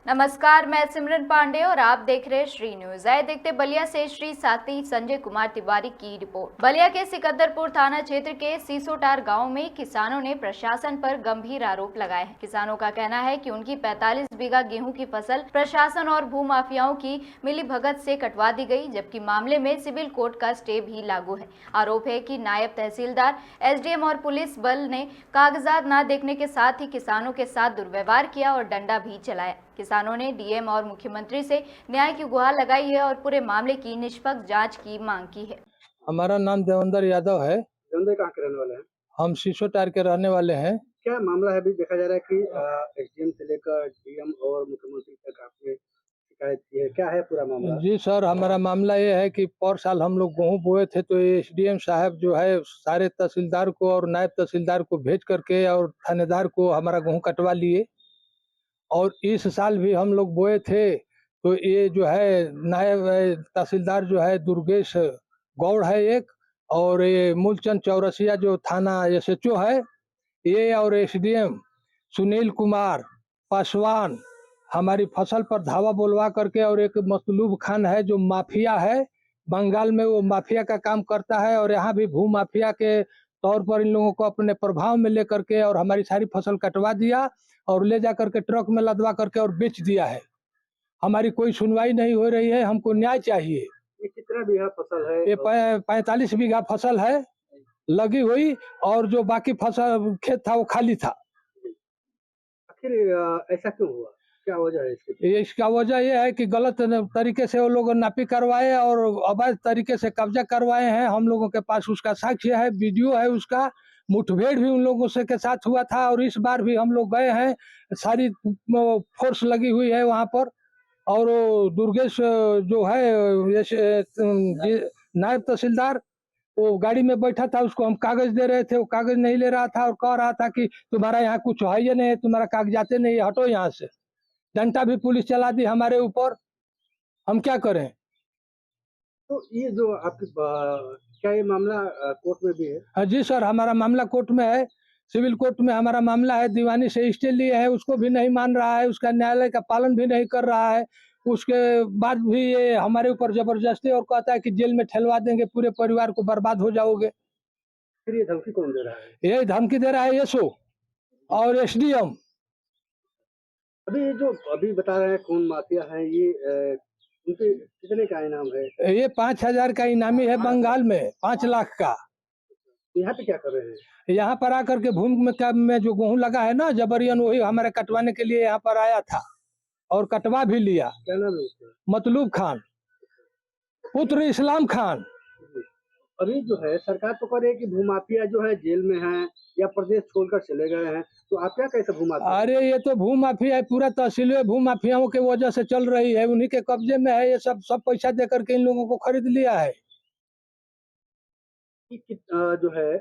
नमस्कार, मैं सिमरन पांडे और आप देख रहे हैं श्री न्यूज। आए देखते बलिया से श्री साथी संजय कुमार तिवारी की रिपोर्ट। बलिया के सिकंदरपुर थाना क्षेत्र के सीसोटार गांव में किसानों ने प्रशासन पर गंभीर आरोप लगाए हैं। किसानों का कहना है कि उनकी 45 बीघा गेहूं की फसल प्रशासन और भूमाफियाओं की मिलीभगत से कटवा दी गई, जबकि मामले में सिविल कोर्ट का स्टे भी लागू है। आरोप है कि नायब तहसीलदार, एसडीएम और पुलिस बल ने कागजात न देखने के साथ ही किसानों के साथ दुर्व्यवहार किया और डंडा भी चलाया। किसानों ने डीएम और मुख्यमंत्री से न्याय की गुहार लगाई है और पूरे मामले की निष्पक्ष जांच की मांग की है। हमारा नाम देवेंद्र यादव है। देवेंद्र कहाँ के रहने वाले हैं? हम सीसोटार के रहने वाले हैं। क्या मामला है? अभी देखा जा रहा है कि एसडीएम से लेकर डीएम और मुख्यमंत्री तक आपने शिकायत की है। क्या है पूरा मामला? जी सर, हमारा मामला ये है कि पर साल हम लोग गेहूँ बोए थे तो एसडीएम साहब जो है सारे तहसीलदार को और नायब तहसीलदार को भेज करके और थानेदार को हमारा गेहूँ कटवा लिए। और इस साल भी हम लोग बोए थे तो ये जो है नायब तहसीलदार जो है दुर्गेश गौड़ है एक, और ये मूलचंद चौरसिया जो थाना एसएचओ है ये, और एसडीएम सुनील कुमार पासवान हमारी फसल पर धावा बोलवा करके, और एक मतलूब खान है जो माफिया है, बंगाल में वो माफिया का काम करता है और यहाँ भी भू माफिया के तौर पर इन लोगों को अपने प्रभाव में लेकर के और हमारी सारी फसल कटवा दिया और ले जा करके ट्रक में लदवा करके और बेच दिया है। हमारी कोई सुनवाई नहीं हो रही है, हमको न्याय चाहिए। ये कितना बीघा फसल है? ये 45 बीघा फसल है लगी हुई, और जो बाकी फसल खेत था वो खाली था। आखिर ऐसा क्यों हुआ? क्या वजह है इसकी? इसका वजह यह है कि गलत तरीके से वो लोग नापी करवाए और अवैध तरीके से कब्जा करवाए हैं। हम लोगों के पास उसका साक्ष्य है, वीडियो है उसका। मुठभेड़ भी उन लोगों से के साथ हुआ था और इस बार भी हम लोग गए हैं, सारी फोर्स लगी हुई है वहाँ पर। और वो दुर्गेश जो है नायब तहसीलदार, वो गाड़ी में बैठा था, उसको हम कागज दे रहे थे, वो कागज नहीं ले रहा था और कह रहा था कि तुम्हारा यहाँ कुछ है या नहीं, तुम्हारा कागजाते नहीं, हटो यहाँ से। डंडा भी पुलिस चला दी हमारे ऊपर, हम क्या करें? तो ये जो आपकी क्या ये मामला कोर्ट में भी है? हाँ जी सर, हमारा मामला कोर्ट में है, सिविल कोर्ट में हमारा मामला है। दीवानी से स्टे लिए है, उसको भी नहीं मान रहा है, उसका न्यायालय का पालन भी नहीं कर रहा है। उसके बाद भी ये हमारे ऊपर जबरदस्ती और कहता है कि जेल में ठहलवा देंगे, पूरे परिवार को बर्बाद हो जाओगे। फिर ये धमकी कौन दे रहा है? ये धमकी दे रहा है एसओ और एसडीएम। अभी ये जो अभी बता रहे हैं कौन माफिया है, ये उनके कितने का इनाम है? ये 5,000 का इनामी है, बंगाल में 5 लाख का। यहाँ पे क्या कर रहे हैं? यहाँ पर आकर के भूमि में जो गेहूं लगा है ना जबरियन, वही हमारे कटवाने के लिए यहाँ पर आया था और कटवा भी लिया। क्या नाम है उसका? मतलूब खान, पुत्र इस्लाम खान। अभी जो है सरकार तो कह रही है कि भूमाफिया जो है जेल में है या प्रदेश छोड़कर चले गए हैं, तो आप क्या कैसे भूमाफिया? अरे ये तो भूमाफिया है, पूरा तहसील भूमाफियाओं के वजह से चल रही है, उन्हीं के कब्जे में है। ये सब पैसा दे करके इन लोगों को खरीद लिया है। जो है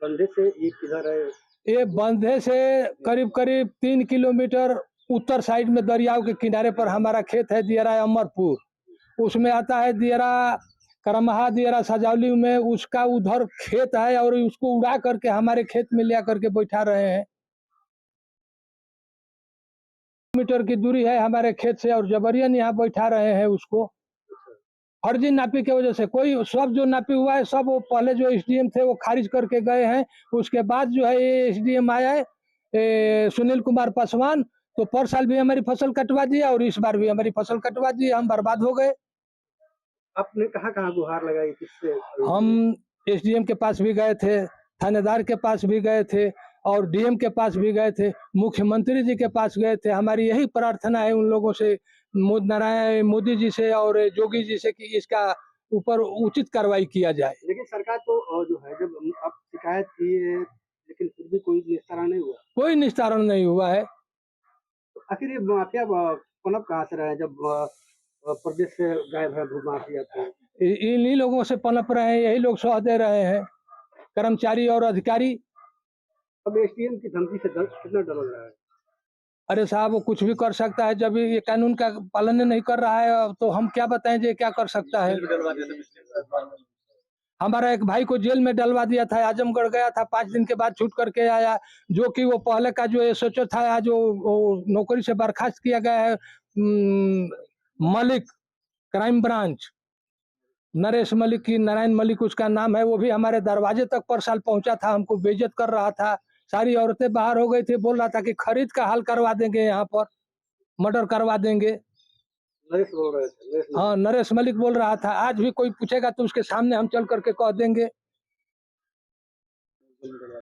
बंदे से ये किधर है? ये बंधे से करीब करीब 3 किलोमीटर उत्तर साइड में दरियाओं के किनारे पर हमारा खेत है, दियरा अमरपुर। उसमें आता है दियरा करमहा, दियरा सजावली में, उसका उधर खेत है और उसको उड़ा करके हमारे खेत में ले करके बैठा रहे हैं। मीटर की दूरी है हमारे खेत से और जबरियन यहाँ बैठा रहे हैं उसको। फर्जी नापी की वजह से कोई सब जो नापी हुआ है सब वो पहले जो एसडीएम थे वो खारिज करके गए हैं। उसके बाद जो है ये एसडीएम आया है सुनील कुमार पासवान, तो पर साल भी हमारी फसल कटवा दिया और इस बार भी हमारी फसल कटवा दी, हम बर्बाद हो गए। आपने कहाँ गुहार लगाई, किससे? हम एसडीएम के पास भी गए थे, थानेदार के पास भी गए थे और डीएम के पास भी गए थे, मुख्यमंत्री जी के पास गए थे। हमारी यही प्रार्थना है उन लोगों से, नारायण मोदी जी से और जोगी जी से, कि इसका ऊपर उचित कार्रवाई किया जाए। लेकिन सरकार तो जो है जब आप शिकायत की है लेकिन फिर भी कोई निस्तारण नहीं हुआ। कोई निस्तारण नहीं हुआ है। तो आखिर ये माफिया पनप कहाँ से रहा है जब प्रदेश से गायब है भूमाफिया? तो इन्हीं लोगों से पनप रहे हैं, यही लोग सह दे रहे हैं, कर्मचारी और अधिकारी। अब एसडीएम की धमकी से कितना डर लग रहा है? अरे साहब, वो कुछ भी कर सकता है, जब ये कानून का पालन नहीं कर रहा है तो हम क्या बताएं ये क्या कर सकता है। हमारा एक भाई को जेल में डलवा दिया था, आजमगढ़ गया था, 5 दिन के बाद छूट करके आया, जो कि वो पहले का जो एसएचओ था, आज वो नौकरी से बर्खास्त किया गया है। मलिक, क्राइम ब्रांच, नरेश मलिक की नारायण मलिक उसका नाम है, वो भी हमारे दरवाजे तक परसाल पहुंचा था, हमको बेइज्जत कर रहा था। सारी औरतें बाहर हो गई थी, बोल रहा था कि खरीद का हल करवा देंगे, यहाँ पर मर्डर करवा देंगे। नरेश बोल रहे थे, नरेश हाँ, नरेश मलिक बोल रहा था। आज भी कोई पूछेगा तो उसके सामने हम चल करके कह देंगे। मलिक।